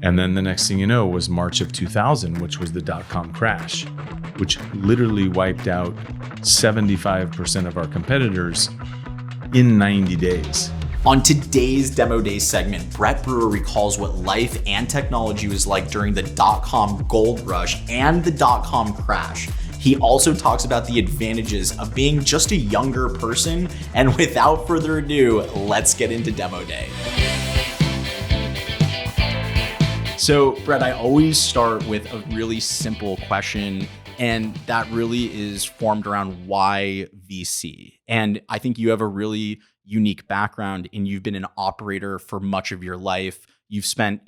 And then the next thing you know was March of 2000, which was the dot-com crash, which literally wiped out 75% of our competitors in 90 days. On today's Demo Day segment, Brett Brewer recalls what life and technology was like during the dot-com gold rush and the dot-com crash. He also talks about the advantages of being just a younger person. And without further ado, let's get into Demo Day. So, Brett, I always start with a really simple question, and that really is formed around why VC. And I think you have a really unique background, and you've been an operator for much of your life. You've spent,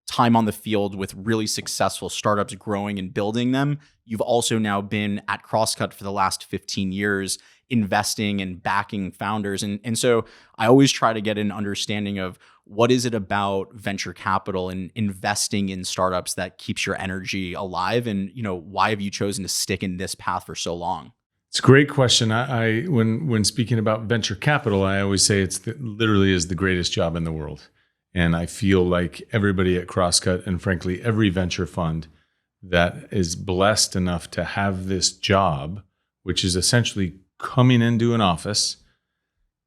time on the field with really successful startups growing and building them. You've also now been at Crosscut for the last 15 years, investing and backing founders. And so I always try to get an understanding of what is it about venture capital and investing in startups that keeps your energy alive? And, why have you chosen to stick in this path for so long? It's a great question. I when speaking about venture capital, I always say literally is the greatest job in the world. And I feel like everybody at Crosscut, and frankly, every venture fund that is blessed enough to have this job, which is essentially coming into an office,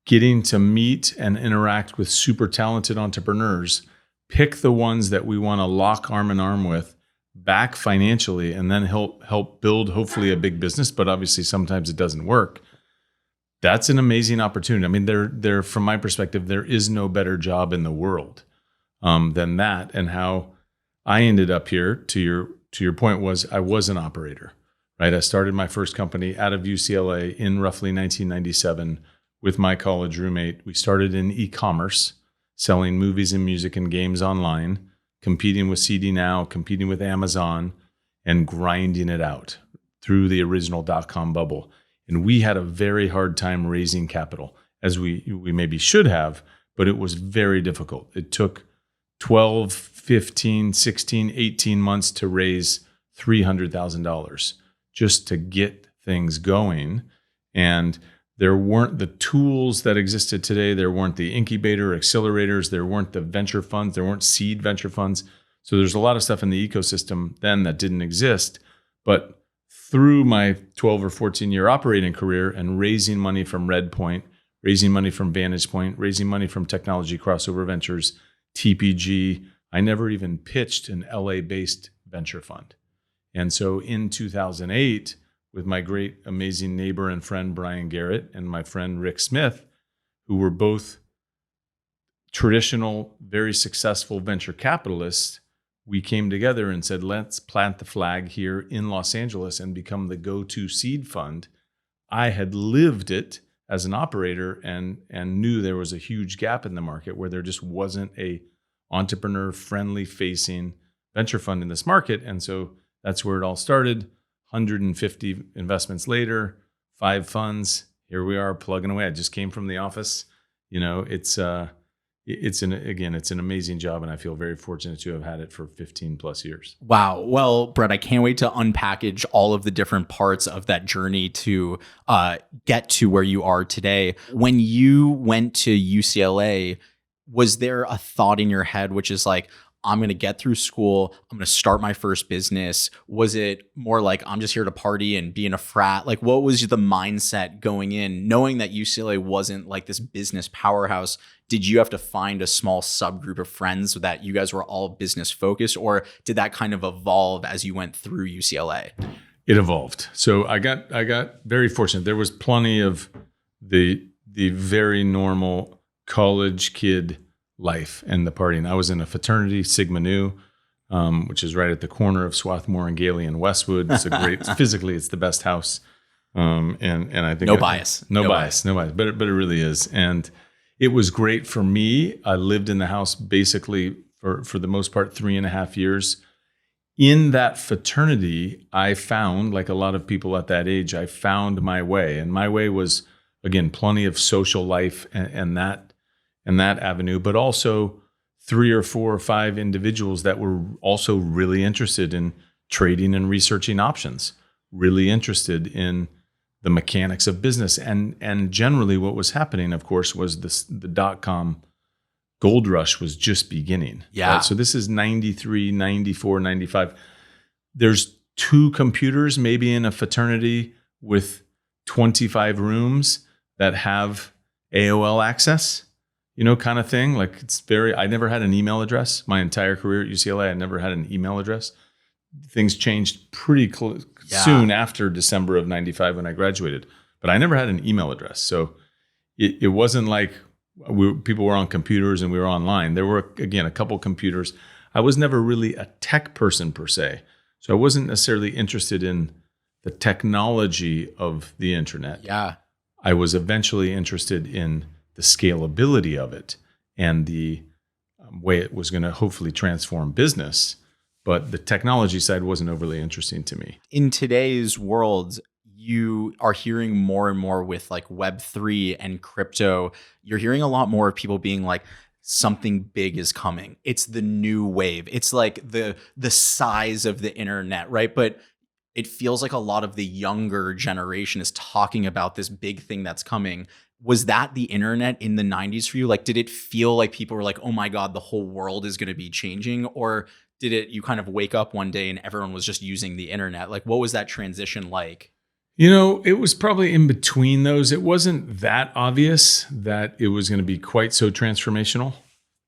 getting to meet and interact with super talented entrepreneurs, pick the ones that we want to lock arm in arm with, back financially, and then help build hopefully a big business. But obviously sometimes it doesn't work. That's an amazing opportunity. I mean, there from my perspective, there is no better job in the world than that. And how I ended up here, to your point, was I was an operator, right? I started my first company out of UCLA in roughly 1997 with my college roommate. We started in e-commerce, selling movies and music and games online, competing with CD Now, competing with Amazon, and grinding it out through the original dot-com bubble. And we had a very hard time raising capital, as we maybe should have, but it was very difficult. It took 12, 15, 16, 18 months to raise $300,000 just to get things going. And there weren't the tools that existed today. There weren't the incubator accelerators. There weren't the venture funds. There weren't seed venture funds. So there's a lot of stuff in the ecosystem then that didn't exist. But through my 12 or 14 year operating career and raising money from Redpoint, raising money from Vantage Point, raising money from Technology Crossover Ventures, TPG, I never even pitched an LA-based venture fund. And so in 2008, with my great, amazing neighbor and friend, Brian Garrett, and my friend, Rick Smith, who were both traditional, very successful venture capitalists, we came together and said, let's plant the flag here in Los Angeles and become the go-to seed fund. I had lived it as an operator and knew there was a huge gap in the market where there just wasn't a entrepreneur-friendly facing venture fund in this market. And so that's where it all started. 150 investments later, 5 funds. Here we are plugging away. I just came from the office. It's an amazing job, and I feel very fortunate to have had it for 15 plus years. Wow. Well, Brett, I can't wait to unpackage all of the different parts of that journey to get to where you are today. When you went to UCLA, was there a thought in your head which is like, I'm going to get through school, I'm going to start my first business? Was it more like, I'm just here to party and be in a frat? Like, what was the mindset going in, knowing that UCLA wasn't like this business powerhouse? Did you have to find a small subgroup of friends so that you guys were all business focused, or did that kind of evolve as you went through UCLA? It evolved. So I got very fortunate. There was plenty of the very normal college kid life and the partying. I was in a fraternity, Sigma Nu, which is right at the corner of Swarthmore and Gailey and Westwood. It's a great, physically, it's the best house. And I think no bias, but it really is. And it was great for me. I lived in the house basically for the most part 3.5 years. In that fraternity, I found, like a lot of people at that age, I found my way. And my way was, again, plenty of social life and that avenue, but also 3 or 4 or 5 individuals that were also really interested in trading and researching options, really interested in the mechanics of business. And generally what was happening, of course, was the dot-com gold rush was just beginning. Yeah. Right? So this is 93, 94, 95. There's 2 computers maybe in a fraternity with 25 rooms that have AOL access, kind of thing. Like I never had an email address. My entire career at UCLA, I never had an email address. Things changed pretty soon after December of 95 when I graduated, but I never had an email address. So it wasn't like people were on computers and we were online. There were, again, a couple computers. I was never really a tech person per se. So I wasn't necessarily interested in the technology of the internet. Yeah. I was eventually interested in the scalability of it and the way it was going to hopefully transform business. But the technology side wasn't overly interesting to me. In today's world, you are hearing more and more with like Web3 and crypto. You're hearing a lot more of people being like, something big is coming. It's the new wave. It's like the size of the internet, right? But it feels like a lot of the younger generation is talking about this big thing that's coming. Was that the internet in the 90s for you? Like, did it feel like people were like, oh my God, the whole world is going to be changing? Or did you kind of wake up one day and everyone was just using the internet? Like, what was that transition like? It was probably in between those. It wasn't that obvious that it was going to be quite so transformational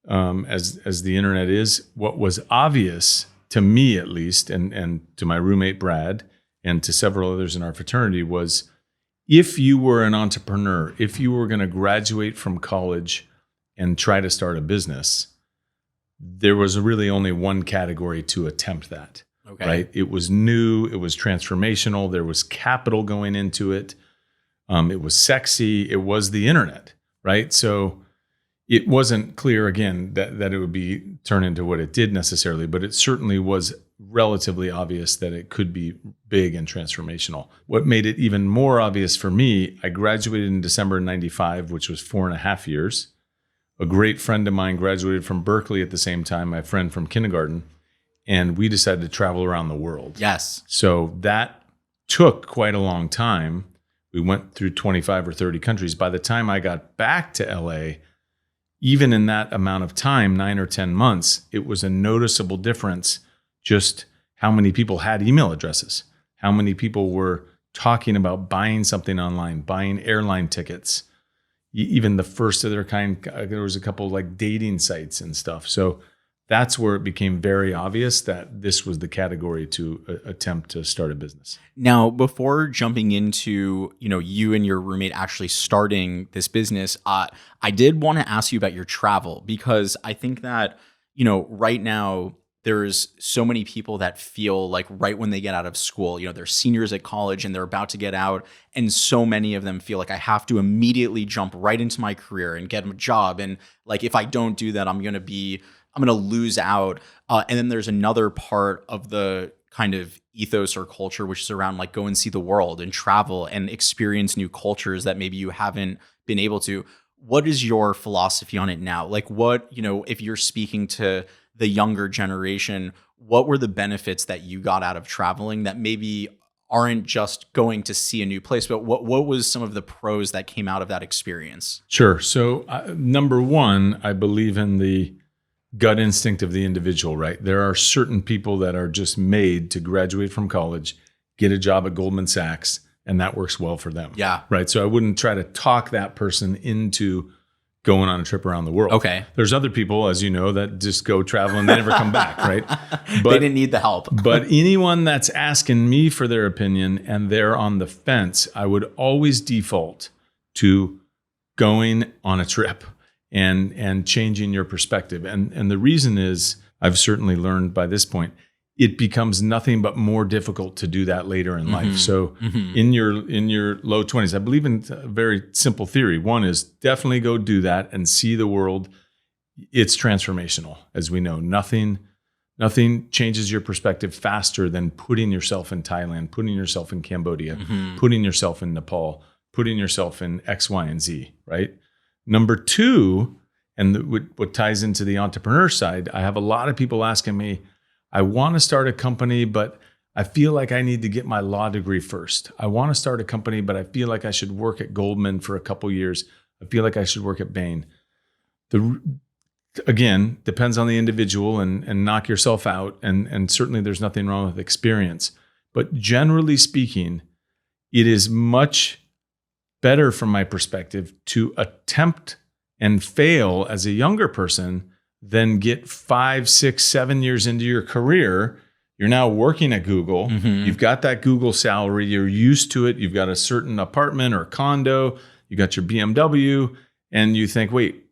as the internet is. What was obvious to me, at least, and to my roommate Brad, and to several others in our fraternity, was if you were an entrepreneur, if you were going to graduate from college and try to start a business, there was really only one category to attempt that. Okay. Right? It was new. It was transformational. There was capital going into it. It was sexy. It was the internet, right? So it wasn't clear, again, that it would be turn into what it did necessarily, but it certainly was relatively obvious that it could be big and transformational. What made it even more obvious for me, I graduated in December 95, which was 4.5 years. A great friend of mine graduated from Berkeley at the same time, my friend from kindergarten. And we decided to travel around the world. Yes. So that took quite a long time. We went through 25 or 30 countries. By the time I got back to LA, even in that amount of time, 9 or 10 months, it was a noticeable difference just how many people had email addresses, how many people were talking about buying something online, buying airline tickets, even the first of their kind. There was a couple like dating sites and stuff. So that's where it became very obvious that this was the category to attempt to start a business. Now, before jumping into, you and your roommate actually starting this business, I did want to ask you about your travel, because I think that, right now there's so many people that feel like right when they get out of school, they're seniors at college and they're about to get out. And so many of them feel like I have to immediately jump right into my career and get a job. And like, if I don't do that, I'm going to lose out. And then there's another part of the kind of ethos or culture, which is around like go and see the world and travel and experience new cultures that maybe you haven't been able to. What is your philosophy on it now? Like what, if you're speaking to the younger generation, what were the benefits that you got out of traveling that maybe aren't just going to see a new place, but what was some of the pros that came out of that experience? Sure. So number one, I believe in the gut instinct of the individual, right? There are certain people that are just made to graduate from college, get a job at Goldman Sachs, and that works well for them. Yeah. Right. So I wouldn't try to talk that person into going on a trip around the world. Okay. There's other people, as you know, that just go travel and they never come back, right? But they didn't need the help. But anyone that's asking me for their opinion and they're on the fence, I would always default to going on a trip and changing your perspective. And the reason is, I've certainly learned by this point, it becomes nothing but more difficult to do that later in life. So in your low 20s, I believe in a very simple theory. One is definitely go do that and see the world. It's transformational, as we know. Nothing changes your perspective faster than putting yourself in Thailand, putting yourself in Cambodia, putting yourself in Nepal, putting yourself in X, Y, and Z, right? Number two, and what ties into the entrepreneur side, I have a lot of people asking me, I want to start a company, but I feel like I need to get my law degree first. I want to start a company, but I feel like I should work at Goldman for a couple years. I feel like I should work at Bain. The again, depends on the individual and knock yourself out. And certainly there's nothing wrong with experience. But generally speaking, it is much better from my perspective to attempt and fail as a younger person than get 5, 6, 7 years into your career. You're now working at Google. Mm-hmm. You've got that Google salary. You're used to it. You've got a certain apartment or condo. You got your BMW. And you think, wait,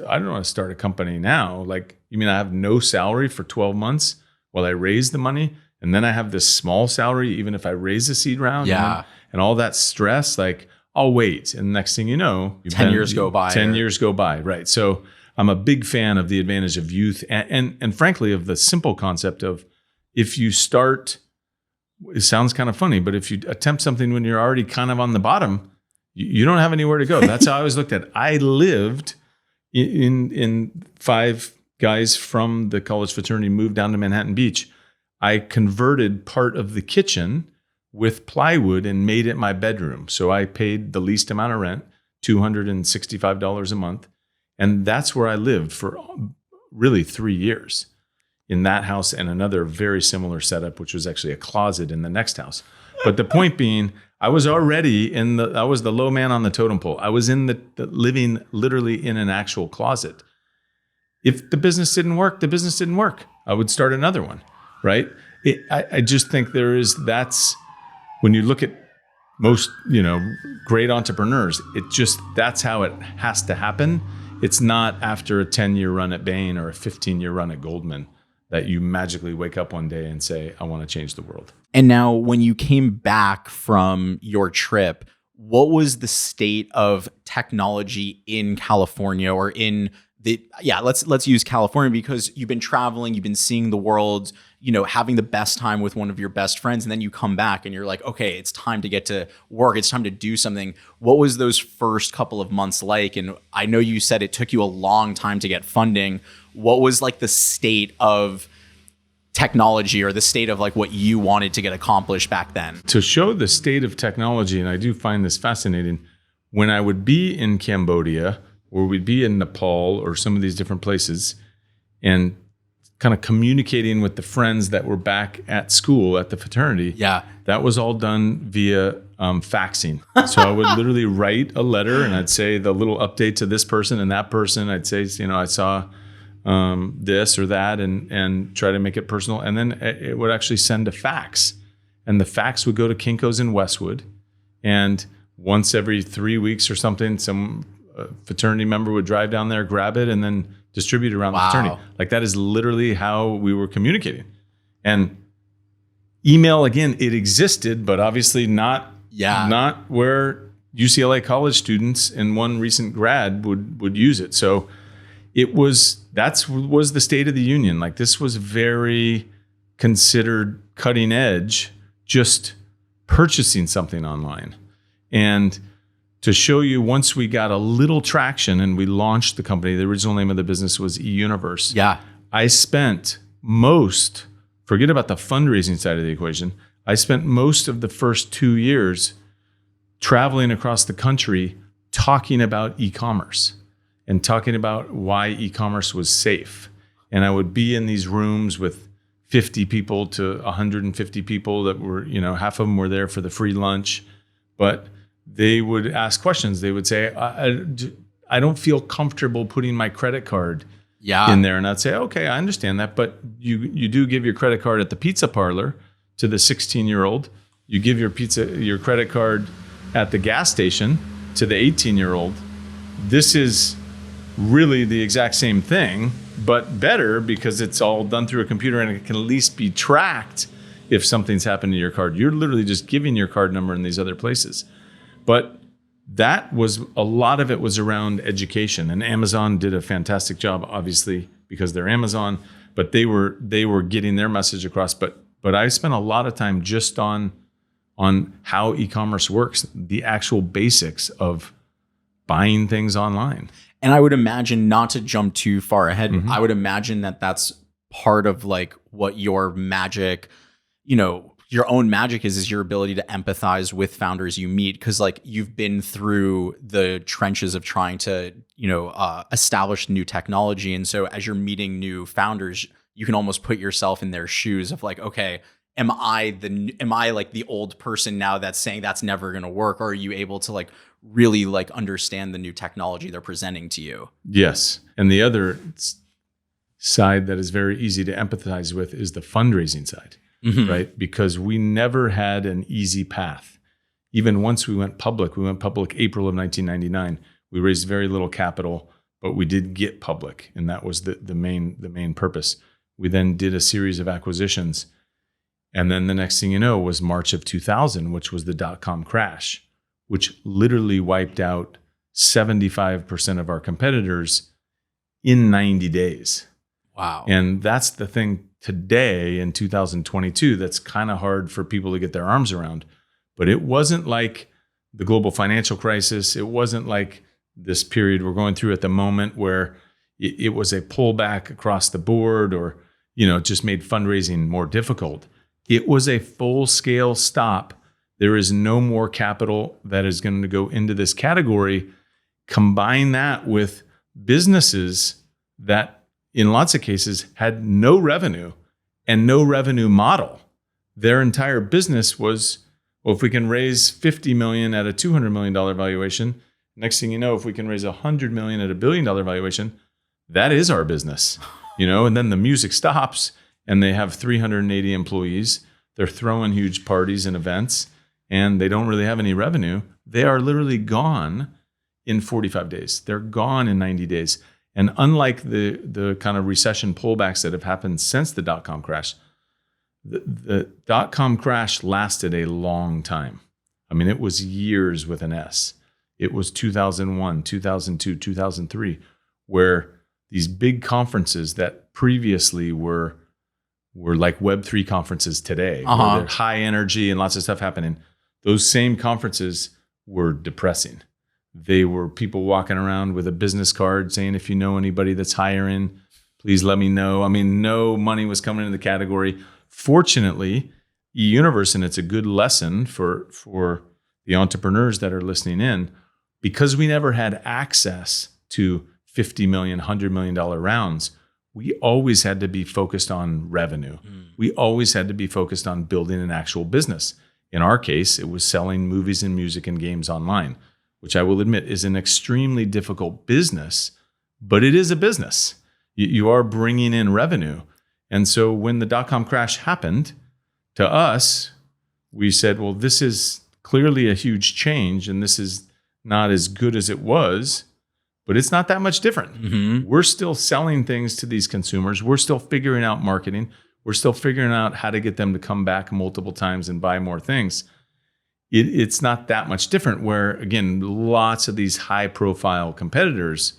I don't want to start a company now. Like, you mean I have no salary for 12 months while I raise the money? And then I have this small salary, even if I raise a seed round? Yeah. And all that stress, like, I'll wait. And next thing you know, 10 years go by. 10 years go by, right? So I'm a big fan of the advantage of youth and frankly, of the simple concept of if you start, it sounds kind of funny, but if you attempt something when you're already kind of on the bottom, you don't have anywhere to go. That's how I always looked at it. I lived in 5 guys from the college fraternity moved down to Manhattan Beach. I converted part of the kitchen with plywood and made it my bedroom. So I paid the least amount of rent, $265 a month. And that's where I lived for really 3 years in that house and another very similar setup, which was actually a closet in the next house. But the point being, I was already I was the low man on the totem pole. I was in the living literally in an actual closet. If the business didn't work, the business didn't work. I would start another one, right? I just think that's when you look at most, great entrepreneurs, that's how it has to happen. It's not after a 10-year run at Bain or a 15-year run at Goldman that you magically wake up one day and say, I want to change the world. And now when you came back from your trip, what was the state of technology in California or let's use California because you've been traveling, you've been seeing the world, having the best time with one of your best friends. And then you come back and you're like, okay, it's time to get to work. It's time to do something. What was those first couple of months like? And I know you said it took you a long time to get funding. What was like the state of technology or the state of like what you wanted to get accomplished back then? To show the state of technology, and I do find this fascinating, when I would be in Cambodia or we'd be in Nepal or some of these different places and kind of communicating with the friends that were back at school at the fraternity, that was all done via faxing. So I would literally write a letter and I'd say the little update to this person and that person. I'd say, I saw this or that and try to make it personal. And then it would actually send a fax. And the fax would go to Kinko's in Westwood. And once every 3 weeks or something, some fraternity member would drive down there, grab it, and then distribute it around the fraternity. Like that is literally how we were communicating. And email, again, it existed, but obviously not where UCLA college students and one recent grad would use it. So that was the state of the union. Like this was very considered cutting edge, just purchasing something online. And to show you, once we got a little traction and we launched the company, the original name of the business was eUniverse. Yeah. I spent forget about the fundraising side of the equation. I spent most of the first 2 years traveling across the country talking about e-commerce and talking about why e-commerce was safe. And I would be in these rooms with 50 people to 150 people that were, half of them were there for the free lunch, but they would ask questions. They would say, I don't feel comfortable putting my credit card in there. And I'd say, okay, I understand that, but you do give your credit card at the pizza parlor to the 16-year-old. You give your credit card at the gas station to the 18-year-old. This is really the exact same thing, but better because it's all done through a computer and it can at least be tracked if something's happened to your card. You're literally just giving your card number in these other places. But that was, a lot of it was around education, and Amazon did a fantastic job, obviously, because they're Amazon, but they were getting their message across. But I spent a lot of time just on how e-commerce works, the actual basics of buying things online. And I would imagine, not to jump too far ahead, I would imagine that that's part of like what your magic, your own magic is your ability to empathize with founders you meet, because like you've been through the trenches of trying to establish new technology, and so as you're meeting new founders, you can almost put yourself in their shoes of like, okay, am I like the old person now that's saying that's never going to work, or are you able to like really like understand the new technology they're presenting to you? Yes. And the other side that is very easy to empathize with is the fundraising side, right? Because we never had an easy path. Even once we went public April of 1999. We raised very little capital, but we did get public, and that was the main purpose. We then did a series of acquisitions, and then the next thing you know was March of 2000, which was the dot-com crash, which literally wiped out 75% of our competitors in 90 days. Wow. And that's the thing today in 2022 that's kind of hard for people to get their arms around. But it wasn't like the global financial crisis. It wasn't like this period we're going through at the moment where it was a pullback across the board, or it just made fundraising more difficult. It was a full-scale stop. There is no more capital that is going to go into this category. Combine that with businesses that in lots of cases had no revenue and no revenue model. Their entire business was, well, if we can raise $50 million at a $200 million valuation, next thing you know, if we can raise $100 million at $1 billion valuation, that is our business, and then the music stops and they have 380 employees. They're throwing huge parties and events and they don't really have any revenue. They are literally gone in 45 days. They're gone in 90 days. And unlike the kind of recession pullbacks that have happened since the dot-com crash, the dot-com crash lasted a long time. I mean, it was years with an S. It was 2001, 2002, 2003, where these big conferences that previously were like Web3 conferences today, where they're high energy and lots of stuff happening. Those same conferences were depressing. They were people walking around with a business card saying, if you know anybody that's hiring, please let me know. I mean, no money was coming into the category. Fortunately, eUniverse, and it's a good lesson for the entrepreneurs that are listening in, because we never had access to $50 million, $100 million rounds, we always had to be focused on revenue. We always had to be focused on building an actual business. In our case, it was selling movies and music and games online, which I will admit is an extremely difficult business, but it is a business. You are bringing in revenue. And so when the dot-com crash happened, to us, we said, well, this is clearly a huge change and this is not as good as it was, but it's not that much different. We're still selling things to these consumers. We're still figuring out marketing. We're still figuring out how to get them to come back multiple times and buy more things. It's not that much different, where, again, lots of these high-profile competitors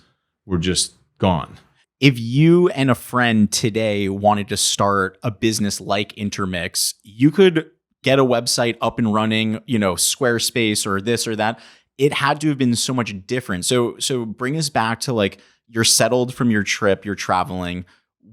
were just gone. If you and a friend today wanted to start a business like Intermix, you could get a website up and running, Squarespace or this or that. It had to have been so much different. So bring us back to like, you're settled from your trip, you're traveling.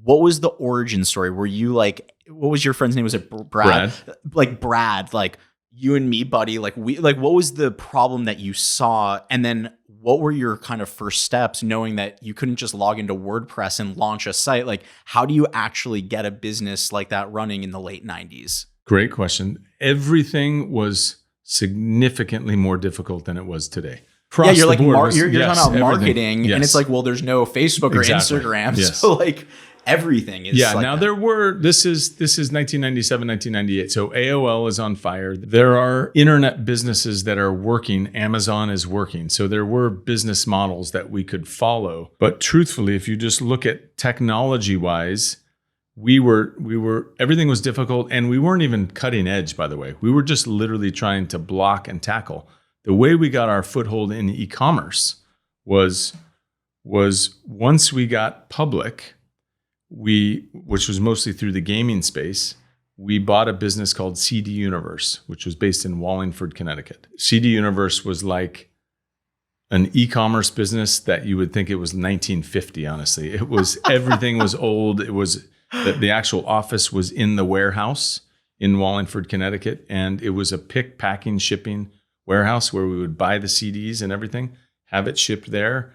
What was the origin story? Were you like, what was your friend's name? Was it Brad? Like Brad, like you and me, buddy. Like what was the problem that you saw? And then what were your kind of first steps, knowing that you couldn't just log into WordPress and launch a site? Like, how do you actually get a business like that running in the late 90s? Great question. Everything was significantly more difficult than it was today. Yeah, you're like you're talking about marketing, and it's like, well, there's no Facebook or Instagram, so like everything is. Yeah, like now there were. This is 1997, 1998. So AOL is on fire. There are internet businesses that are working. Amazon is working. So there were business models that we could follow. But truthfully, if you just look at technology-wise, we were everything was difficult, and we weren't even cutting edge, by the way. We were just literally trying to block and tackle. The way we got our foothold in e-commerce was once we got public, which was mostly through the gaming space, we bought a business called CD Universe, which was based in Wallingford, Connecticut. CD Universe was like an e-commerce business that you would think it was 1950, honestly. It was, everything was old. It was, the actual office was in the warehouse. in Wallingford, Connecticut. And it was a pick, packing, shipping warehouse where we would buy the CDs and everything, have it shipped there,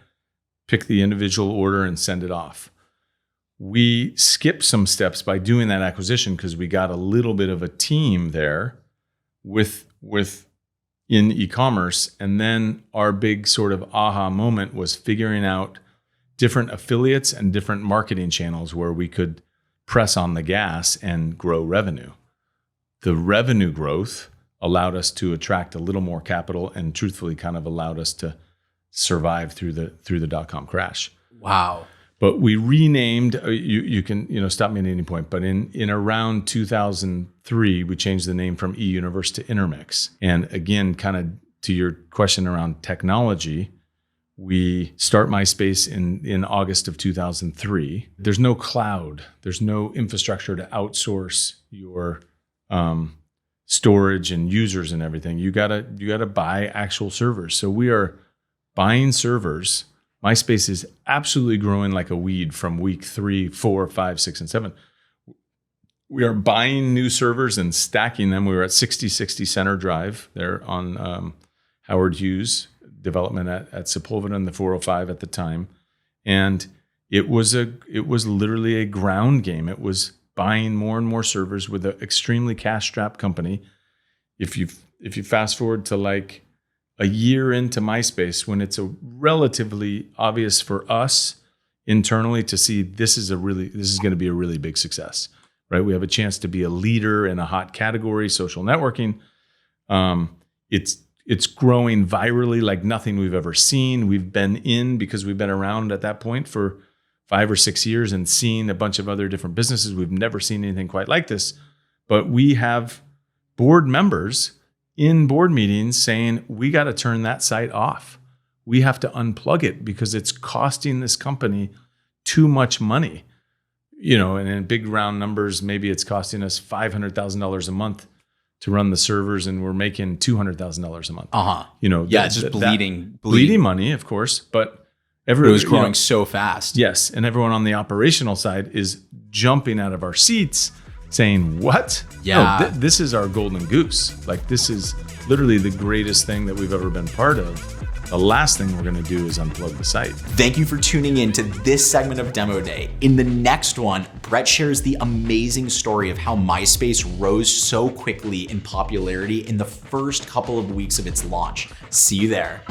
pick the individual order and send it off. We skipped some steps by doing that acquisition because we got a little bit of a team there with in e-commerce. And then our big sort of aha moment was figuring out different affiliates and different marketing channels where we could press on the gas and grow revenue. The revenue growth allowed us to attract a little more capital and truthfully kind of allowed us to survive through the dot-com crash. Wow. But we renamed, you can stop me at any point, but in around 2003, we changed the name from eUniverse to Intermix. And again, kind of to your question around technology, we start MySpace in August of 2003. There's no cloud. There's no infrastructure to outsource your storage and users and everything. You gotta buy actual servers. So we are buying servers. MySpace is absolutely growing like a weed from week 3, 4, 5, 6, and 7. We are buying new servers and stacking them. We were at 6060 Center Drive there on Howard Hughes development at Sepulveda and the 405 at the time. And it was literally a ground game. It was buying more and more servers with an extremely cash-strapped company. If you fast forward to like a year into MySpace, when it's a relatively obvious for us internally to see this is going to be a really big success, right? We have a chance to be a leader in a hot category, social networking. It's growing virally like nothing we've ever seen. We've been in because we've been around at that point for 5 or 6 years and seen a bunch of other different businesses. We've never seen anything quite like this, but we have board members in board meetings saying, we got to turn that site off. We have to unplug it because it's costing this company too much money. And in big round numbers, maybe it's costing us $500,000 a month to run the servers and we're making $200,000 a month. It's just bleeding money, of course, but it was growing so fast. Yes. And everyone on the operational side is jumping out of our seats saying, what? Yeah. No, this is our golden goose. Like, this is literally the greatest thing that we've ever been part of. The last thing we're going to do is unplug the site. Thank you for tuning in to this segment of Demo Day. In the next one, Brett shares the amazing story of how MySpace rose so quickly in popularity in the first couple of weeks of its launch. See you there.